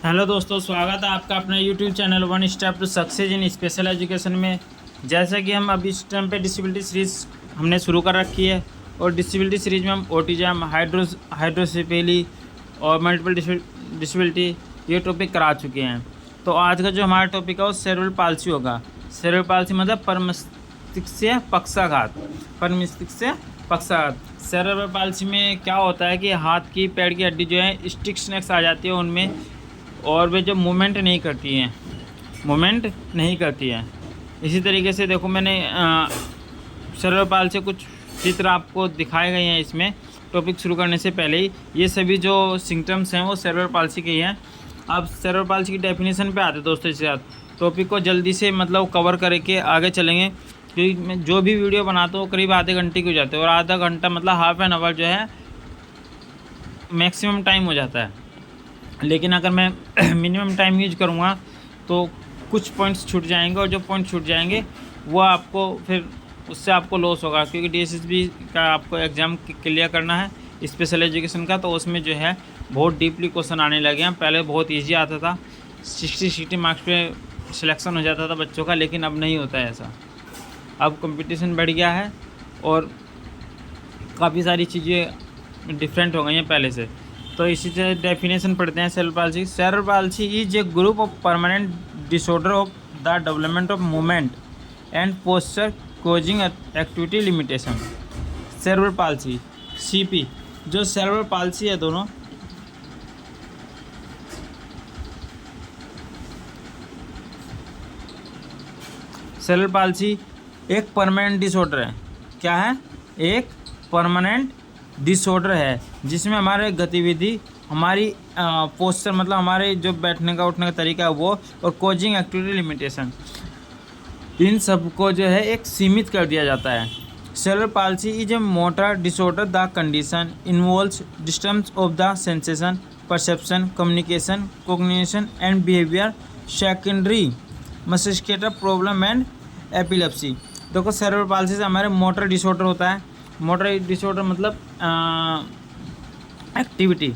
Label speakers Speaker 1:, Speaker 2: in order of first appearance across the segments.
Speaker 1: Hello दोस्तों, स्वागत है आपका अपने YouTube channel one step to success in special education में। जैसा कि हम अभी इस टाइम पे डिसेबिलिटी सीरीज़ हमने शुरू कर रखी है और डिसेबिलिटी सीरीज़ में हम ऑटिज्म, हाइड्रोसेफेली और मल्टीपल डिसेबिलिटी ये टॉपिक करा चुके हैं। तो आज का जो हमारा टॉपिक है वो सेरेब्रल पाल्सी होगा। सेरेब्रल पाल्सी मतलब परमस्तिष्कीय पक्षाघात। परमस्तिष्कीय पक्षाघात सेरेब्रल पाल्सी में क्या होता है कि हाथ की पैर की हड्डी जो है स्टिक्सनेस आ जाती है उनमें, और वे जो मूवमेंट नहीं करती हैं। इसी तरीके से देखो, मैंने सेरेब्रल पाल्सी से कुछ चित्र आपको दिखाए गए हैं इसमें टॉपिक शुरू करने से पहले ही। ये सभी जो सिम्टम्स हैं वो सेरेब्रल पाल्सी के ही हैं। अब सेरेब्रल पाल्सी की डेफिनेशन पे आते हैं दोस्तों। इसके साथ टॉपिक को जल्दी से मतलब कवर करके आगे चलेंगे, क्योंकि मैं जो भी वीडियो बनाता हूँ करीब आधे घंटे की हो जाते हैं, और आधा घंटा मतलब हाफ एन आवर जो है मैक्सिमम टाइम हो जाता है। लेकिन अगर मैं मिनिमम टाइम यूज करूँगा तो कुछ पॉइंट्स छूट जाएंगे, और जो पॉइंट छूट जाएंगे वो आपको फिर उससे आपको लॉस होगा, क्योंकि डीएसएसबी का आपको एग्ज़ाम क्लियर करना है स्पेशल एजुकेशन का। तो उसमें जो है बहुत डीपली क्वेश्चन आने लगे हैं। पहले बहुत ईजी आता था, 60 मार्क्स पे सिलेक्शन हो जाता था बच्चों का, लेकिन अब नहीं होता है ऐसा। अब कंपटीशन बढ़ गया है और काफ़ी सारी चीज़ें डिफरेंट हो गई हैं पहले से। तो इसी से डेफिनेशन पढ़ते हैं cerebral palsy. Cerebral palsy is a group of permanent disorder of the development of movement and posture causing activity limitation. Cerebral palsy CP, जो सेरेब्रल पाल्सी है दोनों, सेरेब्रल पाल्सी एक परमानेंट डिसऑर्डर है। क्या है? एक परमानेंट डिसऑर्डर है जिसमें हमारे गतिविधि, हमारी पोस्चर मतलब हमारे जो बैठने का उठने का तरीका है वो, और कोजिंग एक्टिविटी लिमिटेशन, इन सब को जो है एक सीमित कर दिया जाता है। Cerebral palsy is a motor disorder. The condition involves disturbance of the sensation, perception, communication, cognition and behaviour, secondary muscular problem and epilepsy. देखो, सेरेब्रल पाल्सी से हमारे मोटर डिसऑर्डर होता है। मोटर डिसऑर्डर मतलब एक्टिविटी,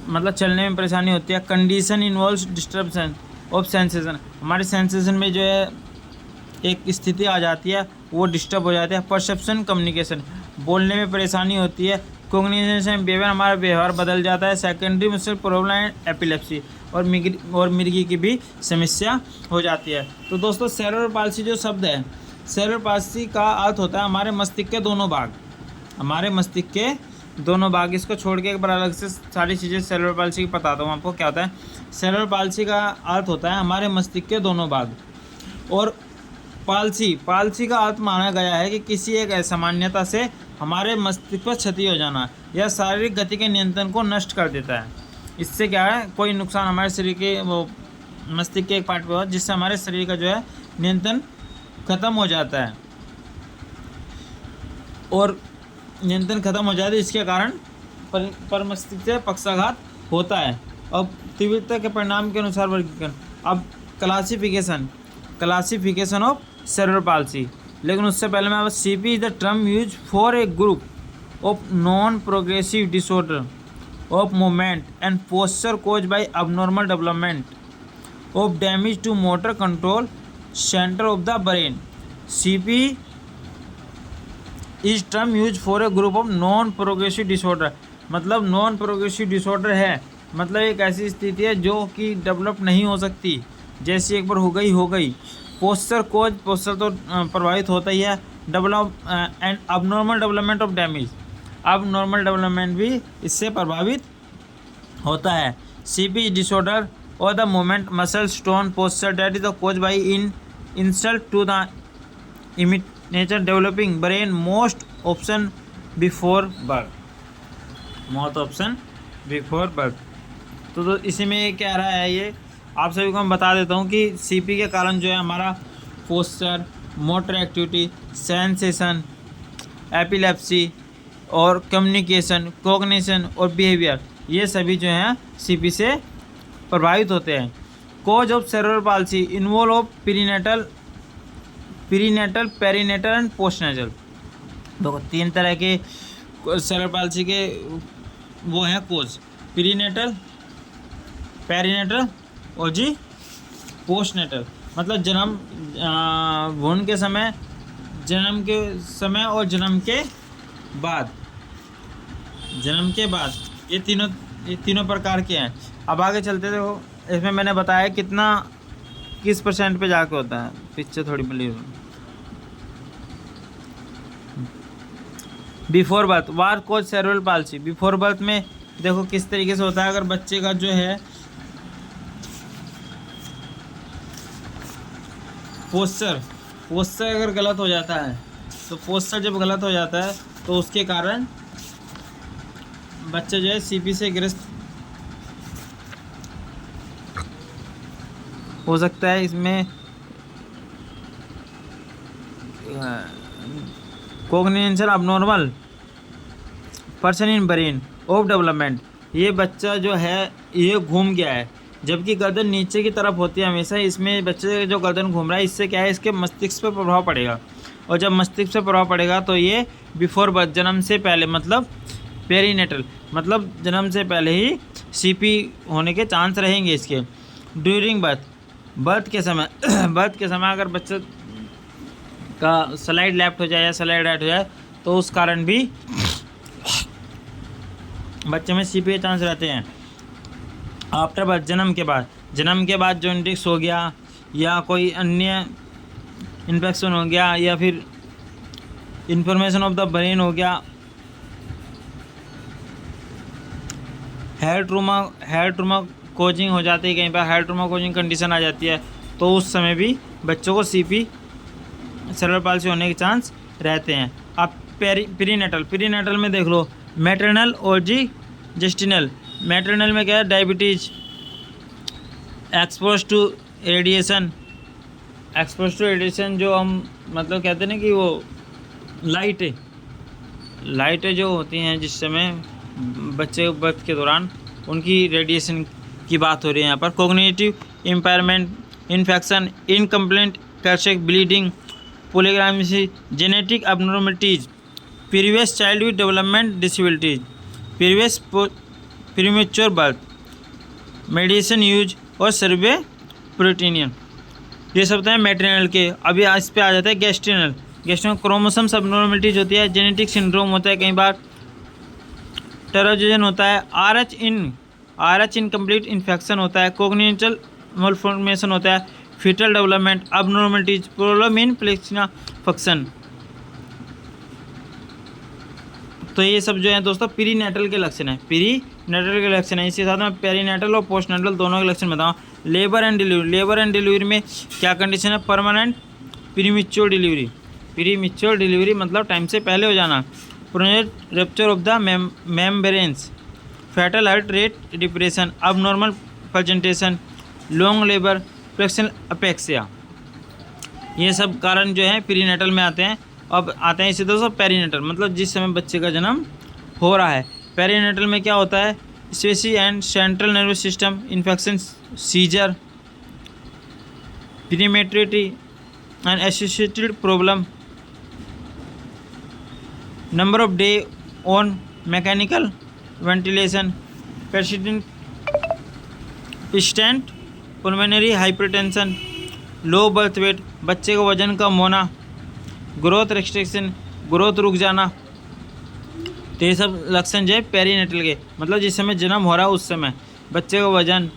Speaker 1: मतलब चलने में परेशानी होती है। Condition involves disturbance of sensation, हमारे सेंसेशन में जो है एक स्थिति आ जाती है, वो डिस्टर्ब हो जाती है। परसेप्शन, कम्युनिकेशन, बोलने में परेशानी होती है। कॉग्निशन, बिहेवियर, हमारा व्यवहार बदल जाता है। Secondary muscular problem and epilepsy, और मिर्गी की भी समस्या हो जाती है। तो दोस्तों, सेरेब्रल पाल्सी जो शब्द है, सेरेब्रल पाल्सी का अर्थ होता है हमारे मस्तिष्क के दोनों भाग। हमारे मस्तिष्क के दोनों भाग, इसको छोड़ के एक बार अलग से सारी चीज़ें सेरेब्रल पाल्सी की बताता हूँ आपको क्या होता है। सेरेब्रल पाल्सी का अर्थ होता है हमारे मस्तिष्क के दोनों भाग। और पाल्सी का अर्थ माना गया है कि किसी एक असामान्यता से हमारे मस्तिष्क पर क्षति हो जाना, या शारीरिक गति के नियंत्रण को नष्ट कर देता है। इससे क्या है, कोई नुकसान हमारे शरीर के वो मस्तिष्क के एक पार्ट पर हो, जिससे हमारे शरीर का जो है नियंत्रण खत्म हो जाता है, और नियंत्रण खत्म हो जाता है। इसके कारण परमस्तिष्कीय पक्षाघात होता है। अब तीव्रता के परिणाम के अनुसार वर्गीकरण। अब क्लासिफिकेशन ऑफ सेरेब्रल पाल्सी, लेकिन उससे पहले मैं CP is the term use for a group of non progressive disorder of movement and posture cause by abnormal development of damage to motor control centre of the brain. CP is term use for a group of non progressive disorder, मतलब non progressive disorder है, मतलब एक ऐसी स्थिति है जो कि develop नहीं हो सकती, जैसी एक बार हो गई। पोस्चर तो प्रभावित होता ही है। Develop and abnormal development of damage, अब नॉर्मल डेवलपमेंट भी इससे प्रभावित होता है। सीपी डिसऑर्डर और the movement muscle tone posture that is the cause by an insult to the immature developing brain most often before birth. तो इसी में ये कह रहा है, ये आप सभी को मैं बता देता हूँ कि सीपी के कारण जो है हमारा posture, motor activity, sensation, epilepsy और कम्युनिकेशन, कॉग्निशन और बिहेवियर, ये सभी जो हैं सीपी से प्रभावित होते हैं। Cause of cerebral palsy involve of perinatal, perinatal and postnatal. तो 3 तरह के सेरेब्रल पाल्सी के वो हैं कोज। प्रीनेटल, पेरीनेटल और जी पोस्टनेटल, मतलब भ्रूण के समय, जन्म के समय और जन्म के बाद, ये तीनों प्रकार के हैं। अब आगे चलते देखो, इसमें मैंने बताया किस % पे जाके होता है, पिक्चर थोड़ी मिली। बिफोर बर्थ वार कोज सेरेब्रल पाल्सी, बिफोर बर्थ में देखो किस तरीके से होता है। अगर बच्चे का जो है पोस्चर अगर गलत हो जाता है, तो पोस्चर जब गलत हो जाता है तो उसके कारण बच्चे जो है सीपी से ग्रस्त हो सकता है। इसमें cognition abnormal person in brain of development, ये बच्चा जो है ये घूम गया है, जबकि गर्दन नीचे की तरफ होती है हमेशा। इसमें बच्चे जो गर्दन घूम रहा है, इससे क्या है, इसके मस्तिष्क पर प्रभाव पड़ेगा, और जब मस्तिष्क पर प्रभाव पड़ेगा तो ये बिफोर बर्थ, जन्म से पहले, मतलब पेरीनेटल, मतलब जन्म से पहले ही सीपी होने के चांस रहेंगे इसके। ड्यूरिंग बर्थ के समय अगर बच्चे का स्लाइड लेफ्ट हो जाए या स्लाइड राइट हो जाए, तो उस कारण भी बच्चे में सीपी के चांस रहते हैं। आफ्टर बर्थ, जन्म के बाद जॉन्डिस हो गया या कोई अन्य इन्फेक्शन हो गया या फिर इन्फॉर्मेशन ऑफ द ब्रेन हो गया, हेयर ट्रूमा कोजिंग हो जाती है, कहीं पर हेयर ट्रूमा कोजिंग कंडीशन आ जाती है, तो उस समय भी बच्चों को सीपी सेरेब्रल पाल्सी होने के चांस रहते हैं। अब प्रीनेटल में देख लो, मैटरनल और जी जेस्टिनल। मैटरनल में क्या है, डायबिटीज, एक्सपोज टू रेडिएशन, जो हम मतलब कहते हैं ना कि वो लाइटें जो होती हैं जिस समय बच्चे बर्थ के दौरान, उनकी रेडिएशन की बात हो रही है यहाँ पर। Cognitive impairment, infection, incomplete cardiac bleeding, polygamy, genetic abnormalities, previous childhood development disabilities, premature birth, medicine use और सर्वे प्रोटीनियन, ये सब तो है मैटरनल के। अभी इस पे आ जाता है गैस्ट्रिनल। क्रोमोसोम्स abnormalities होती है, जेनेटिक सिंड्रोम होता है, कई बार टेरोजन होता है, RH इनकम्प्लीट इन्फेक्शन होता है, कोग्निटिव malformation होता है, fetal development abnormalities, problem in placental function. तो ये सब जो है दोस्तों प्रीनेटल के लक्षण है, इसी साथ में पेरीनेटल और पोस्टनेटल दोनों के लक्षण बताऊँ। लेबर एंड डिलीवरी में क्या कंडीशन है, परमानेंट प्रीमेच्योर डिलीवरी मतलब टाइम से पहले हो जाना, project rupture of the membranes, fetal heart rate depression, abnormal presentation, long labour, flexional asphyxia, ये सब कारण जो है प्रीनेटल में आते हैं। अब आते हैं इसी तरह से पेरीनेटल, मतलब जिस समय बच्चे का जन्म हो रहा है। पेरीनेटल में क्या होता है, sepsis and central nervous system infection, seizure, prematurity and associated problem, number of day on mechanical ventilation, persistent pulmonary hypertension, low birth weight, बच्चे का वजन कम होना, ग्रोथ रिस्ट्रिक्शन, ग्रोथ रुक जाना, तो ये सब लक्षण जो है पेरीनेटल के, मतलब जिस समय जन्म हो रहा है उस समय बच्चे का वजन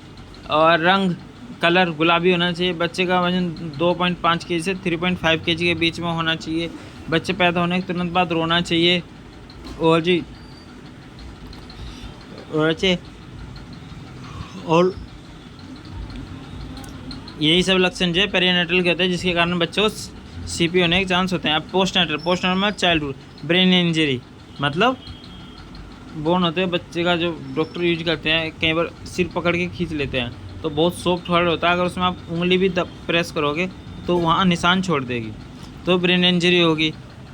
Speaker 1: और रंग कलर गुलाबी होना चाहिए, बच्चे का वजन 2.5 kg से 3.5 kg के बीच में होना चाहिए, बच्चे पैदा होने के तुरंत बाद रोना चाहिए, और यही सब लक्षण जो है पेरीनेटल के होते हैं, जिसके कारण बच्चों को सीपी होने के चांस होते हैं। अब पोस्टनेटल में चाइल्डहुड ब्रेन इंजरी, मतलब बोन होते हैं बच्चे का, जो डॉक्टर यूज करते हैं, कई बार सिर पकड़ के खींच लेते हैं, तो बहुत सॉफ्ट हार्ड होता है, अगर उसमें आप उंगली भी प्रेस करोगे तो वहाँ निशान छोड़ देगी, तो ब्रेन इंजरी होगी।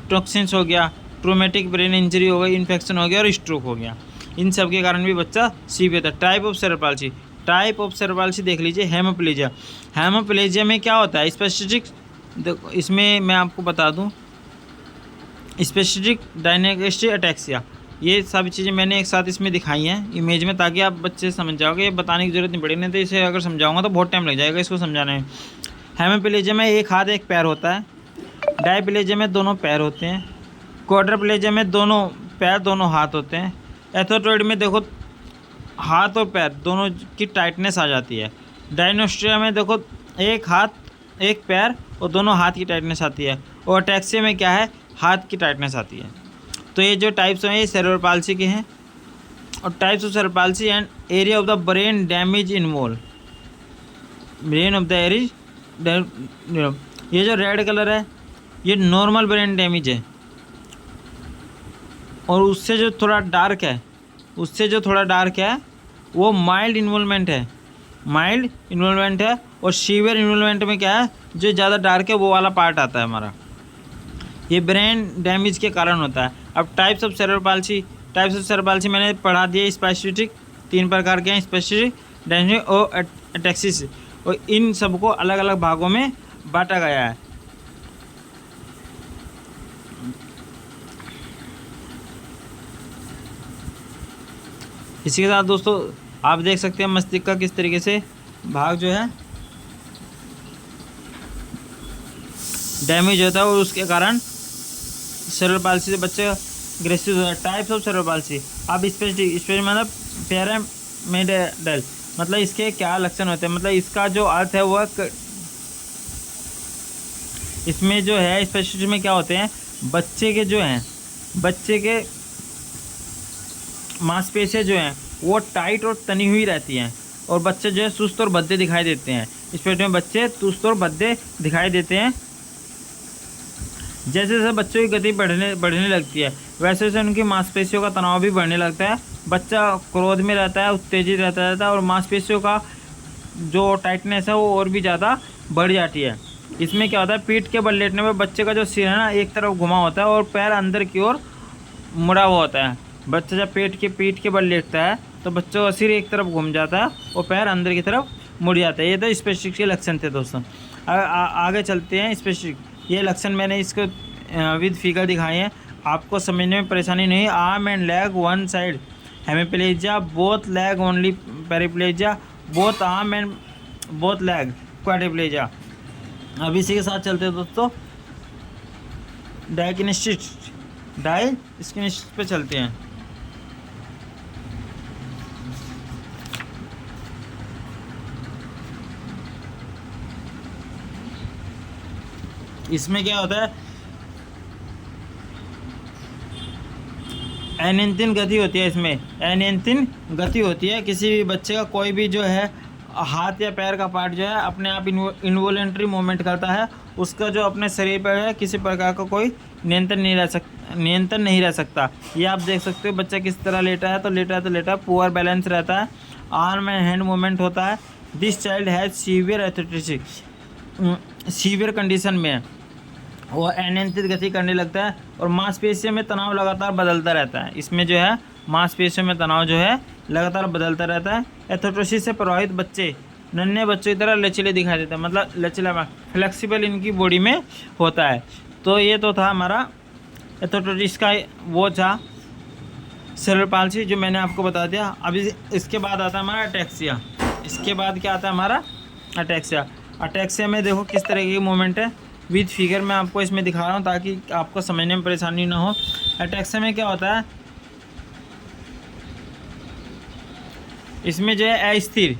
Speaker 1: टॉक्सिन्स हो गया, ट्रोमेटिक ब्रेन इंजरी हो गई, इन्फेक्शन हो गया और स्ट्रोक हो गया, इन सब के कारण भी बच्चा सीपी होता है। टाइप ऑफ सेरेब्रल पाल्सी देख लीजिए, हेमोप्लेजिया में क्या होता है, स्पेसिफिक, देखो इसमें मैं आपको बता दूं, स्पेसिफिक डायग्नोस्टिक अटैक्सिया, ये सभी चीज़ें मैंने एक साथ इसमें दिखाई हैं इमेज में, ताकि आप बच्चे समझ जाओगे। ये बताने की ज़रूरत नहीं पड़ेगी, नहीं तो इसे अगर समझाऊंगा तो बहुत टाइम लग जाएगा इसको समझाने में। हेमीप्लेजिया में एक हाथ एक पैर होता है। डायप्लेजिया में दोनों पैर होते हैं। क्वाड्रिप्लेजिया में दोनों पैर दोनों हाथ होते हैं। एथोटॉयड में देखो हाथ और पैर दोनों की टाइटनेस आ जाती है। डायनोस्ट्रिया में देखो एक हाथ एक पैर और दोनों हाथ की टाइटनेस आती है। और अटैक्सिया में क्या है, हाथ की टाइटनेस आती है। तो ये जो टाइप्स हैं ये सेरेब्रल पाल्सी के हैं। और types of cerebral palsy and area of the brain damage involve, brain of the एरिज, ये जो रेड कलर है ये नॉर्मल ब्रेन डैमेज है। और उससे जो थोड़ा डार्क है वो माइल्ड इन्वॉल्वमेंट है, और सीवियर इन्वॉल्वमेंट में क्या है, जो ज़्यादा डार्क है वो वाला पार्ट आता है हमारा। ये ब्रेन डैमेज के कारण होता है। अब टाइप्स ऑफ सेरेब्रल पाल्सी मैंने पढ़ा दिया। स्पेसिफिक 3 प्रकार के हैं, स्पेसिफिक, डायनेमिक और अटैक्सिस। और इन सबको अलग अलग भागों में बांटा गया है। इसी के साथ दोस्तों आप देख सकते हैं मस्तिष्क का किस तरीके से भाग जो है डैमेज होता है, और उसके कारण सेरेब्रल पाल्सी से बच्चे ग्रसित होता है। टाइप्स ऑफ सेरेब्रल पाल्सी, अब स्पेसिफिक मतलब पिरामिडल, मतलब इसके क्या लक्षण होते हैं, मतलब इसका जो अर्थ है वह इसमें जो है स्पेसिफिक में क्या होते हैं, बच्चे के मांसपेशियाँ जो हैं वो टाइट और तनी हुई रहती हैं, और बच्चे जो है सुस्त और भद्दे दिखाई देते हैं। इस पेट में बच्चे सुस्त और भद्दे दिखाई देते हैं। जैसे जैसे बच्चों की गति बढ़ने लगती है वैसे वैसे उनकी मांसपेशियों का तनाव भी बढ़ने लगता है। बच्चा क्रोध में रहता है, उत्तेजित रहता है, और मांसपेशियों का जो टाइटनेस है वो और भी ज़्यादा बढ़ जाती है। इसमें क्या होता है, पीठ के बल लेटने में बच्चे का जो सिर है ना एक तरफ घुमा होता है और पैर अंदर की ओर मुड़ा हुआ होता है। बच्चा जब पीठ के बल लेटता है तो बच्चों का सिर एक तरफ घूम जाता है और पैर अंदर की तरफ मुड़ जाता है। ये तो स्पेसिफिक के लक्षण थे दोस्तों। आगे चलते हैं। स्पेसिफिक ये लक्षण मैंने इसको विद फिगर दिखाए हैं, आपको समझने में परेशानी नहीं। Arm and leg one side hemiplegia, both leg only paraplegia, both arm and both leg quadriplegia. अब इसी के साथ चलते हैं दोस्तों डायग्नोस्टिक्स पे चलते हैं। इसमें क्या होता है, अनियंत्रित गति होती है। इसमें अनियंत्रित गति होती है। किसी भी बच्चे का कोई भी जो है हाथ या पैर का पार्ट जो है अपने आप इनवॉलेंट्री मूवमेंट करता है। उसका जो अपने शरीर पर है किसी प्रकार का कोई नियंत्रण नहीं रह सकता। ये आप देख सकते हो बच्चा किस तरह लेटा है, तो लेटा पुअर बैलेंस रहता है, आर्म एंड हैंड मूवमेंट होता है। This child has severe athletic, severe condition में है, वो अनियंत्रित गति करने लगता है और मांसपेशियों में तनाव लगातार बदलता रहता है। इसमें जो है मांसपेशियों में तनाव जो है लगातार बदलता रहता है। एथोट्रोसिस से प्रभावित बच्चे नन्हे बच्चों की तरह लचीले दिखाई देते हैं, मतलब लचीला फ्लेक्सिबल इनकी बॉडी में होता है। तो ये तो था हमारा एथोट्रोसिस का वो था सेरेब्रल पाल्सी जो मैंने आपको बता दिया। अभी इसके बाद आता है हमारा अटैक्सिया। इसके बाद क्या आता है हमारा अटैक्सिया। अटैक्सिया में देखो किस तरह की मूवमेंट है, विद फिगर मैं आपको इसमें दिखा रहा हूँ ताकि आपको समझने में परेशानी ना हो। अटैक्सिया में क्या होता है, इसमें जो है अस्थिर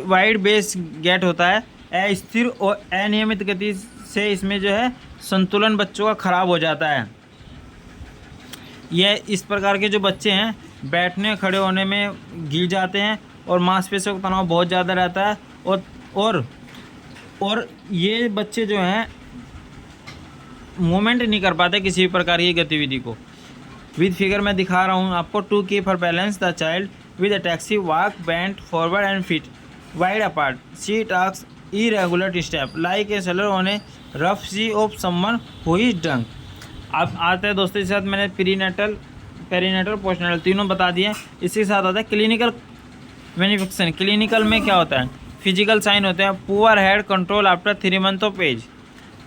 Speaker 1: वाइड बेस गेट होता है। अस्थिर और अनियमित गति से इसमें जो है संतुलन बच्चों का खराब हो जाता है। यह इस प्रकार के जो बच्चे हैं बैठने खड़े होने में गिर जाते हैं और मांसपेशियों का तनाव बहुत ज़्यादा रहता है। और ये बच्चे जो हैं मूवमेंट नहीं कर पाते किसी भी प्रकार की गतिविधि को। विद फिगर मैं दिखा रहा हूँ आपको। To keep for balance the child with ataxia walk bent forward and feet wide apart, she takes irregular step like a sailor on a rough sea or someone who is drunk. अब आते हैं दोस्तों इसके साथ मैंने perinatal postnatal तीनों बता दिए। इसके साथ आता है क्लिनिकल मैनिफेस्टेशन। क्लिनिकल में क्या होता है, फिजिकल साइन होते हैं। Poor head control after 3 month of age.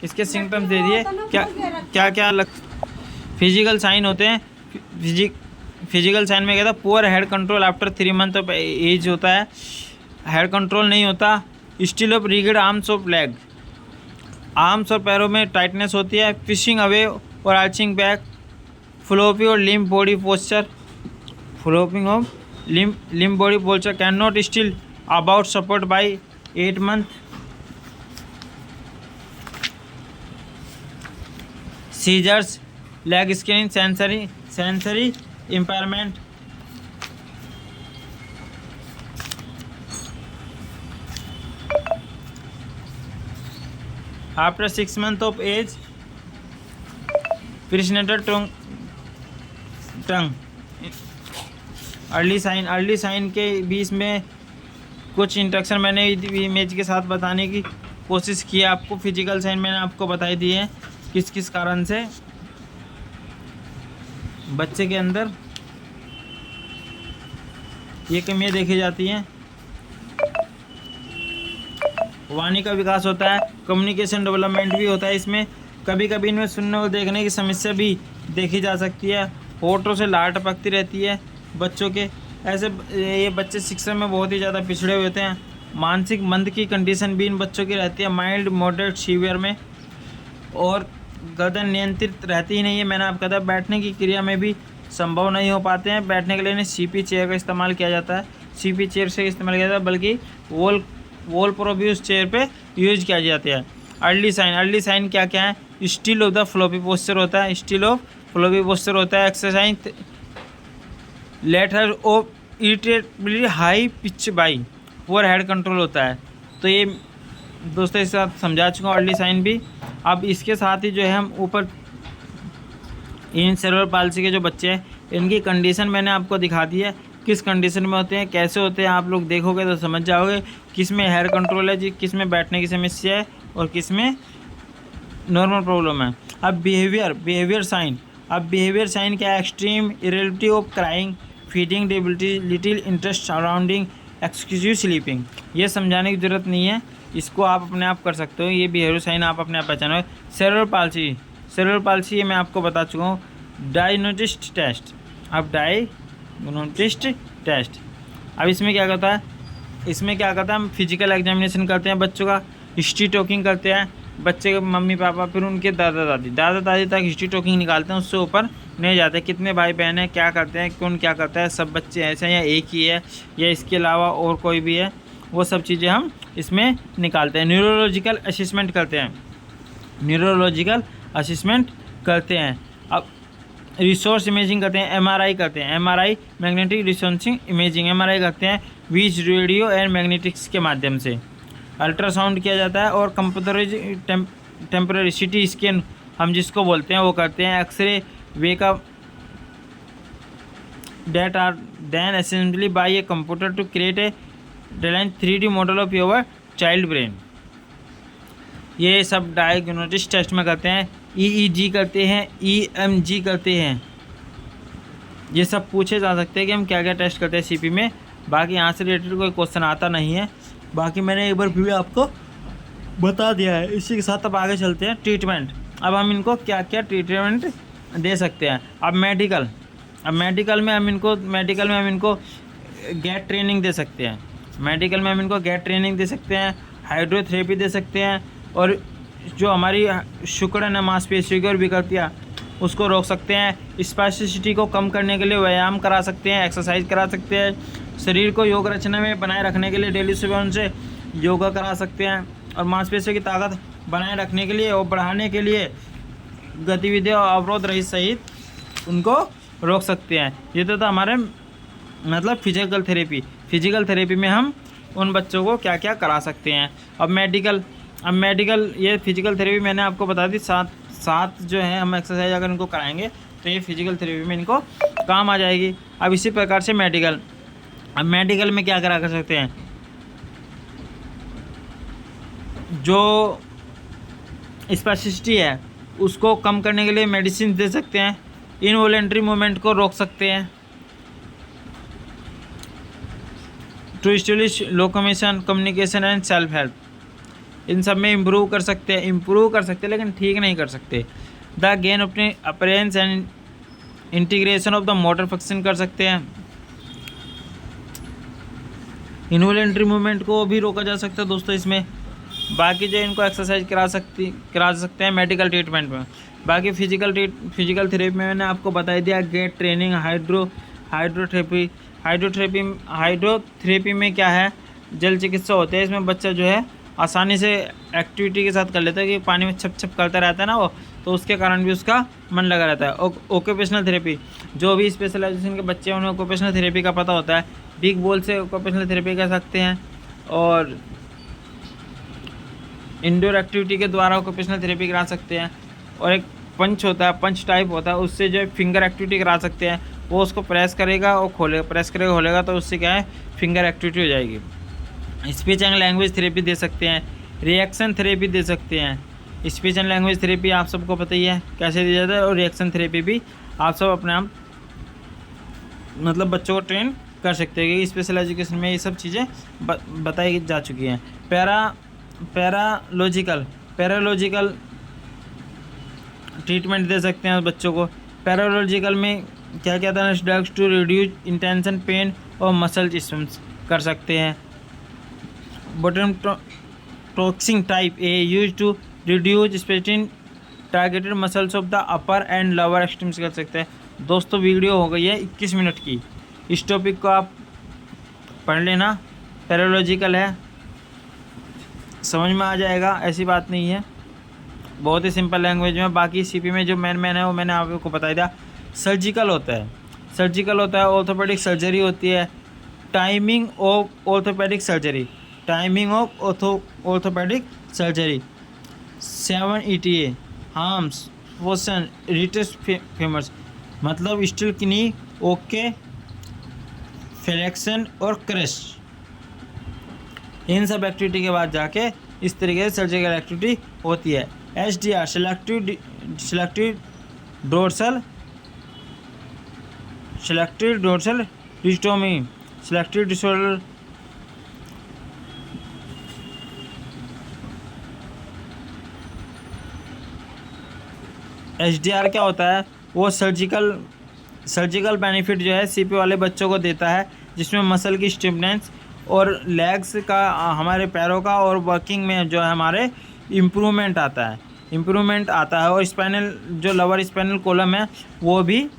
Speaker 1: इसके सिम्टम्स दे दिए क्या क्या फिजिकल साइन होते हैं। फिजिकल साइन में क्या था, poor head control after 3 month of age होता है, हेड कंट्रोल नहीं होता। Stiff or rigid arms or leg, arms और पैरों में टाइटनेस होती है। फिशिंग अवे और आर्चिंग बैक, फ्लोपी और limp body posture, flopping or limp body posture, can not sit without support by 8 month. Seizures, leg scissoring, sensory impairment. After 6 months of age, persistent tongue. Early sign के बीच में कुछ instruction मैंने image के साथ बताने की कोशिश की है आपको। फिजिकल साइन मैंने आपको बताई दी है किस किस कारण से बच्चे के अंदर ये कमियाँ देखी जाती हैं। वाणी का विकास होता है, कम्युनिकेशन डेवलपमेंट भी होता है इसमें। कभी कभी इनमें सुनने और देखने की समस्या भी देखी जा सकती है। होठों से लार टपकती रहती है बच्चों के। ऐसे ये बच्चे शिक्षा में बहुत ही ज़्यादा पिछड़े हुए होते हैं। मानसिक मंद की कंडीशन भी इन बच्चों की रहती है, माइल्ड मॉडरेट सीवियर में। और गर्दन नियंत्रित रहती ही नहीं है। मैंने आपको कहा था बैठने की क्रिया में भी संभव नहीं हो पाते हैं। बैठने के लिए इन्हें सीपी चेयर का इस्तेमाल किया जाता है, सीपी चेयर से इस्तेमाल किया जाता है, बल्कि वॉल प्रोब्यूस चेयर पे यूज किया जाता है। अर्ली साइन क्या क्या है, still of the floppy posture होता है, स्टिल ऑफ फ्लोपी पोस्चर होता है। Exercise letter of irritability high pitch by, poor head control होता है। तो ये दोस्तों इस साथ समझा चुका हूँ अर्ली साइन भी। अब इसके साथ ही जो है हम ऊपर इन सेरेब्रल पाल्सी के जो बच्चे हैं इनकी कंडीशन मैंने आपको दिखा दी है, किस कंडीशन में होते हैं, कैसे होते हैं। आप लोग देखोगे तो समझ जाओगे किस में हेयर कंट्रोल है जी, किस में बैठने की समस्या है और किस में नॉर्मल प्रॉब्लम है। अब बिहेवियर साइन, अब बिहेवियर साइन क्या है, एक्सट्रीम इरेलिटी of crying, feeding debility, little interest surrounding excessive sleeping. ये समझाने की ज़रूरत नहीं है, इसको आप अपने आप कर सकते हो। ये बिहेवियर साइन आप अपने आप पहचानो। सेरेब्रल पाल्सी ये मैं आपको बता चुका हूँ। डायग्नोस्टिक टेस्ट, अब डायग्नोस्टिक टेस्ट, अब इसमें क्या करता है, हम फिजिकल एग्जामिनेशन करते हैं बच्चों का, हिस्ट्री टॉकिंग करते हैं बच्चे के मम्मी पापा, फिर उनके दादा दादी तक हिस्ट्री टॉकिंग निकालते हैं। उससे ऊपर नहीं जाते, कितने भाई बहन हैं, क्या करते हैं, कौन क्या करता है, सब बच्चे ऐसे हैं या एक ही है या इसके अलावा और कोई भी है, वो सब चीज़ें हम इसमें निकालते हैं। न्यूरोलॉजिकल असेसमेंट करते हैं। अब रिसोर्स इमेजिंग करते हैं, MRI magnetic resourcing imaging, MRI करते हैं विच रेडियो एंड मैग्नेटिक्स के माध्यम से। अल्ट्रासाउंड किया जाता है और कंप्यूटराइज टेम्पररी सिटी स्कैन हम जिसको बोलते हैं वो करते हैं। X ray wake up date are then assembly by a computer to create a design 3D model of your child brain. ये सब डायग्नोस्टिक टेस्ट में करते हैं। EEG करते हैं, EMG करते हैं। ये सब पूछे जा सकते हैं कि हम क्या क्या टेस्ट करते हैं सीपी में। बाकी यहाँ से रिलेटेड कोई क्वेश्चन आता नहीं है। बाकी मैंने एक बार फिर भी आपको बता दिया है। इसी के साथ अब आगे चलते हैं ट्रीटमेंट। अब हम इनको क्या क्या ट्रीटमेंट दे सकते हैं। अब मेडिकल में हम इनको गैट ट्रेनिंग दे सकते हैं। हाइड्रोथेरेपी दे सकते हैं और जो हमारी शुक्राणु है मांसपेशियों की और विकृतियाँ उसको रोक सकते हैं। स्पास्टिसिटी को कम करने के लिए व्यायाम करा सकते हैं, एक्सरसाइज करा सकते हैं। शरीर को योग रचना में बनाए रखने के लिए डेली सुबह उनसे योगा करा सकते हैं और मांसपेशियों की ताकत बनाए रखने के लिए और बढ़ाने के लिए गतिविधियों अवरोध रहित सहित उनको रोक सकते हैं। ये तो था हमारे मतलब फिजिकल थेरेपी में हम उन बच्चों को क्या क्या करा सकते हैं। अब मेडिकल ये फिजिकल थेरेपी मैंने आपको बता दी। साथ जो है हम एक्सरसाइज अगर इनको कराएंगे तो ये फिजिकल थेरेपी में इनको काम आ जाएगी। अब इसी प्रकार से मेडिकल में क्या करा कर सकते हैं, जो स्पेसिसिटी है उसको कम करने के लिए मेडिसिन दे सकते हैं। इनवॉलेंट्री मूवमेंट को रोक सकते हैं। To establish locomotion, communication and self help, इन सब में इम्प्रूव कर सकते हैं लेकिन ठीक नहीं कर सकते। द गेन अपने appearance and integration of the motor function कर सकते हैं। इनवॉलेंट्री मूवमेंट को भी रोका जा सकता है दोस्तों इसमें। बाकी जो इनको एक्सरसाइज करा सकते हैं मेडिकल ट्रीटमेंट में। बाकी फिजिकल थेरेपी में मैंने आपको बता दिया, गेट ट्रेनिंग, हाइड्रोथेरेपी में क्या है, जल चिकित्सा होते हैं। इसमें बच्चा जो है आसानी से एक्टिविटी के साथ कर लेता है कि पानी में छप छप करता रहता है ना वो, तो उसके कारण भी उसका मन लगा रहता है। ऑक्यूपेशनल थेरेपी, जो भी स्पेशलाइजेशन के बच्चे हैं उन्हें ऑक्यूपेशनल थेरेपी का पता होता है, बिग बॉल से ऑक्यूपेशनल थेरेपी कर सकते हैं। और इंडोर एक्टिविटी के द्वारा ऑक्यूपेशनल थेरेपी करा सकते हैं। और एक पंच होता है, पंच टाइप होता है, उससे जो है फिंगर एक्टिविटी करा सकते हैं। वो उसको प्रेस करेगा और खोलेगा, प्रेस करेगा खोलेगा, तो उससे क्या है फिंगर एक्टिविटी हो जाएगी। स्पीच एंड लैंग्वेज थेरेपी दे सकते हैं, रिएक्शन थेरेपी दे सकते हैं। स्पीच एंड लैंग्वेज थेरेपी आप सबको पता ही है कैसे दिया जाता है, और रिएक्शन थेरेपी भी आप सब अपने आप मतलब बच्चों को ट्रेन कर सकते हैं, क्योंकि स्पेशल एजुकेशन में ये सब चीज़ें बताई जा चुकी हैं। पैरालॉजिकल ट्रीटमेंट दे सकते हैं बच्चों को। पैरालॉजिकल में क्या क्या था, drugs to reduce intention, pain और मसल स्टिम्स कर सकते हैं। Botulinum toxin type A use to reduce specific targeted muscles of the upper and lower extremities कर सकते हैं। दोस्तों वीडियो हो गई है 21 मिनट की, इस टॉपिक को आप पढ़ लेना। पैरालॉजिकल है, समझ में आ जाएगा, ऐसी बात नहीं है, बहुत ही सिंपल लैंग्वेज में। बाकी सीपी में जो मेन है वो मैंने आपको बता दिया। सर्जिकल होता है, ऑर्थोपेडिक सर्जरी होती है। Timing of orthopaedic surgery, 7 ETA, harms, potion, retest femurs, मतलब स्टिल किनी, ओके, फ्लेक्शन और क्रश। इन सब एक्टिविटी के बाद जाके इस तरीके से सर्जिकल एक्टिविटी होती है। SDR, selective dorsal rhizotomy, selective disorder SDR क्या होता है, वो सर्जिकल बेनिफिट जो है सीपी वाले बच्चों को देता है, जिसमें मसल की स्टिफनेस और लेग्स का, हमारे पैरों का और वर्किंग में जो है हमारे इम्प्रूवमेंट आता है। और स्पाइनल जो लोअर स्पाइनल कॉलम है वो भी,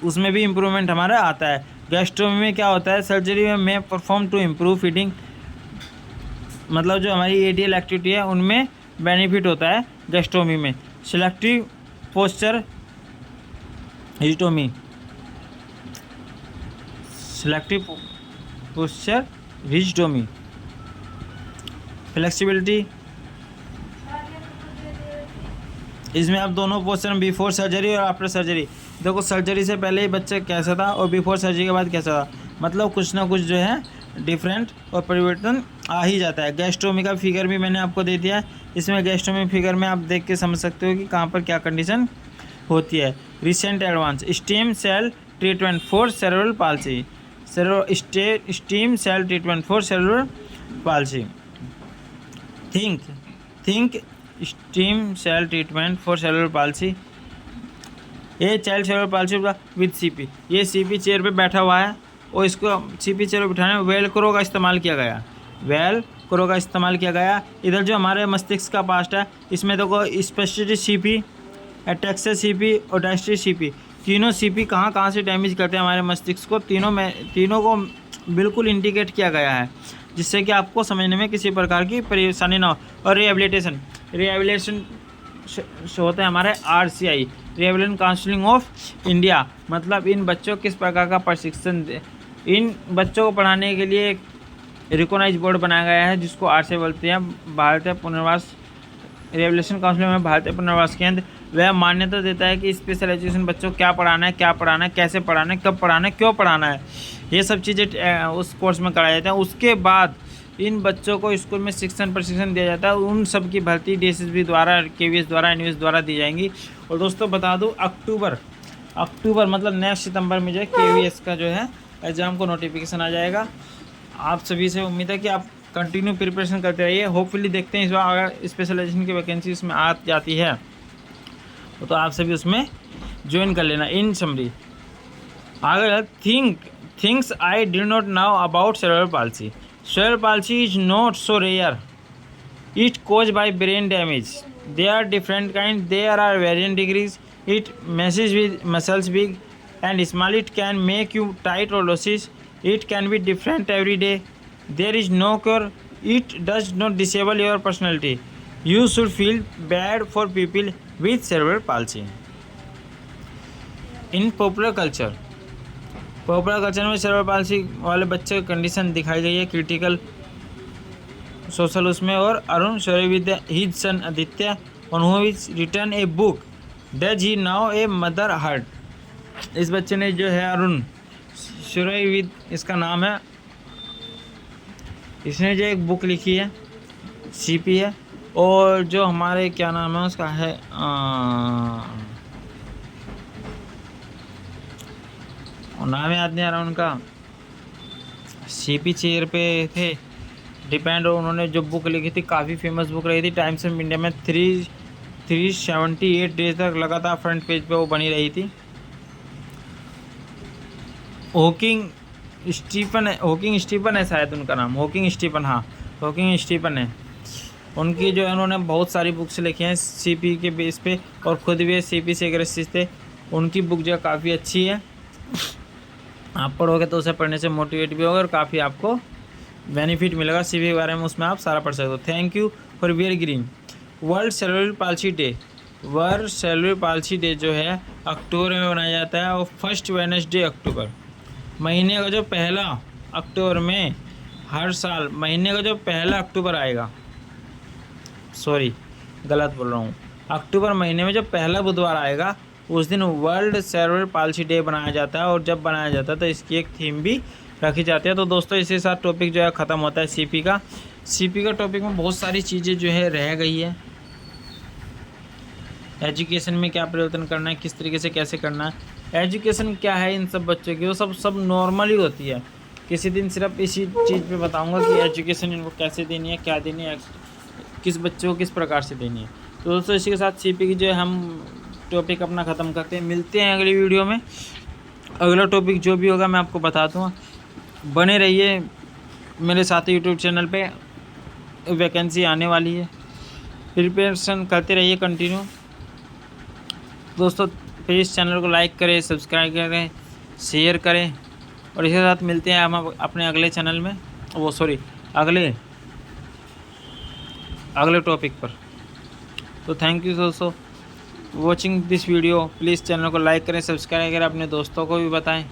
Speaker 1: उसमें भी इम्प्रूवमेंट हमारा आता है। गैस्ट्रोमी में क्या होता है, सर्जरी में परफॉर्म टू इम्प्रूव फीडिंग, मतलब जो हमारी ADL एक्टिविटी है उनमें बेनिफिट होता है गैस्ट्रोमी में। सेलेक्टिव पोस्चर रिजिडोमी, फ्लेक्सिबिलिटी, इसमें आप दोनों पोस्चर बिफोर सर्जरी और आफ्टर सर्जरी। देखो सर्जरी से पहले ही बच्चा कैसा था और बिफोर सर्जरी के बाद कैसा था, मतलब कुछ ना कुछ जो है डिफरेंट और परिवर्तन आ ही जाता है। गैस्ट्रोमी का फिगर भी मैंने आपको दे दिया है। इसमें गैस्ट्रोमी फिगर में आप देख के समझ सकते हो कि कहाँ पर क्या कंडीशन होती है। Recent advance stem cell treatment for cerebral palsy, stem cell treatment for cerebral palsy. Think stem cell treatment for cerebral palsy. ये child cerebral palsy with CP, ये CP चेयर पे बैठा हुआ है और इसको CP चेयर पे बिठाने में वेलक्रो का इस्तेमाल किया गया। इधर जो हमारे मस्तिष्क का पार्ट है, इसमें देखो स्पेसिफिक CP, एटेक्सर CP और डायस्ट्री CP, तीनों CP कहाँ से डैमेज करते हैं हमारे मस्तिष्क को, तीनों को बिल्कुल इंडिकेट किया गया है, जिससे कि आपको समझने में किसी प्रकार की परेशानी ना हो। और रिहेबिलिटेशन होता है हमारे RCI, rehabilitation counselling of India, मतलब इन बच्चों किस प्रकार का प्रशिक्षण इन बच्चों को पढ़ाने के लिए एक रिकॉग्नाइज बोर्ड बनाया गया है, जिसको RCI बोलते हैं, भारतीय पुनर्वास रिहेबिलिटेशन काउंसिल में भारतीय पुनर्वास केंद्र। वह मान्यता देता है कि स्पेशल एजुकेशन बच्चों को क्या पढ़ाना है, कैसे पढ़ाना है, कब पढ़ाना है, क्यों पढ़ाना है, ये सब चीज़ें उस कोर्स में कराया जाता है। उसके बाद इन बच्चों को स्कूल में प्रशिक्षण दिया जाता है। उन सब की भर्ती DSSB द्वारा, KVS द्वारा, NVS द्वारा दी जाएंगी। और दोस्तों बता दूँ अक्टूबर मतलब नेक्स्ट सितंबर में जो है KVS का जो है एग्ज़ाम को नोटिफिकेशन आ जाएगा। आप सभी से उम्मीद है कि आप कंटिन्यू प्रिपरेशन करते रहिए। होपफुली देखते हैं इस बार अगर स्पेशलाइजेशन की वैकेंसी उसमें आ जाती है तो आप सभी उसमें ज्वाइन कर लेना इन समरी। आगे things I did not know about cerebral palsy. Cerebral palsy is not so rare, it cause by brain damage, they are different kind, there are variant degrees, it messes with muscles big and small, it can make you tight or losses, it can be different every day, there is no cure, it does not disable your personality, you should feel bad for people with cerebral palsy। In popular culture में cerebral palsy वाले बच्चे की condition दिखाई गई है critical social उसमें। और Arun Shauryavidya his son Aditya on whom is written a book does he now a mother heart। इस बच्चे ने जो है अरुण शौर्यविद इसका नाम है, इसने जो एक बुक लिखी है सीपी है, और जो हमारे क्या नाम है उसका है नाम याद नहीं आ रहा उनका, सीपी चेयर पे थे डिपेंड, और उन्होंने जो बुक लिखी थी काफ़ी फेमस बुक रही थी, टाइम्स ऑफ इंडिया में 378 डेज तक लगातार फ्रंट पेज पे वो बनी रही थी। हॉकिंग स्टीफन है शायद उनका नाम, हॉकिंग स्टीफन, हाँ हॉकिंग स्टीफन है। उनकी जो है उन्होंने बहुत सारी बुक्स लिखी हैं सीपी के बेस पे, और ख़ुद भी सीपी से ग्रसित थे। उनकी बुक जो है काफ़ी अच्छी है, आप पढ़ोगे तो उसे पढ़ने से मोटिवेट भी होगा और काफ़ी आपको बेनिफिट मिलेगा सीपी के बारे में, उसमें आप सारा पढ़ सकते हो। थैंक यू फॉर वेयर ग्रीन। वर्ल्ड सेरेब्रल पाल्सी डे जो है अक्टूबर में मनाया जाता है, और फर्स्ट वेडनेसडे अक्टूबर, महीने का जो पहला अक्टूबर में हर साल महीने का जो पहला अक्टूबर आएगा, सॉरी गलत बोल रहा हूँ, अक्टूबर महीने में जो पहला बुधवार आएगा उस दिन वर्ल्ड सेरेब्रल पाल्सी डे बनाया जाता है। और जब बनाया जाता है तो इसकी एक थीम भी रखी जाती है। तो दोस्तों इसी के साथ टॉपिक जो है ख़त्म होता है सीपी का टॉपिक में बहुत सारी चीज़ें जो है रह गई है। एजुकेशन में क्या परिवर्तन करना है, किस तरीके से कैसे करना है, एजुकेशन क्या है इन सब बच्चों की, वो सब नॉर्मली होती है। किसी दिन सिर्फ इसी चीज़ पे बताऊंगा कि एजुकेशन इनको कैसे देनी है, क्या देनी है, किस बच्चों को किस प्रकार से देनी है। तो दोस्तों इसी के साथ सीपी की जो है हम टॉपिक अपना ख़त्म करते हैं। मिलते हैं अगली वीडियो में, अगला टॉपिक जो भी होगा मैं आपको बता दूँगा। बने रहिए मेरे साथ यूट्यूब चैनल पे, वैकेंसी आने वाली है, प्रिपरेशन करते रहिए कंटिन्यू। दोस्तों प्लीज़ चैनल को लाइक करें, सब्सक्राइब करें, शेयर करें, और इसके साथ मिलते हैं हम अपने अगले चैनल में, अगले टॉपिक पर। तो थैंक यू दोस्तों watching this video. Please channel को लाइक करें, सब्सक्राइब करें, अपने दोस्तों को भी बताएं।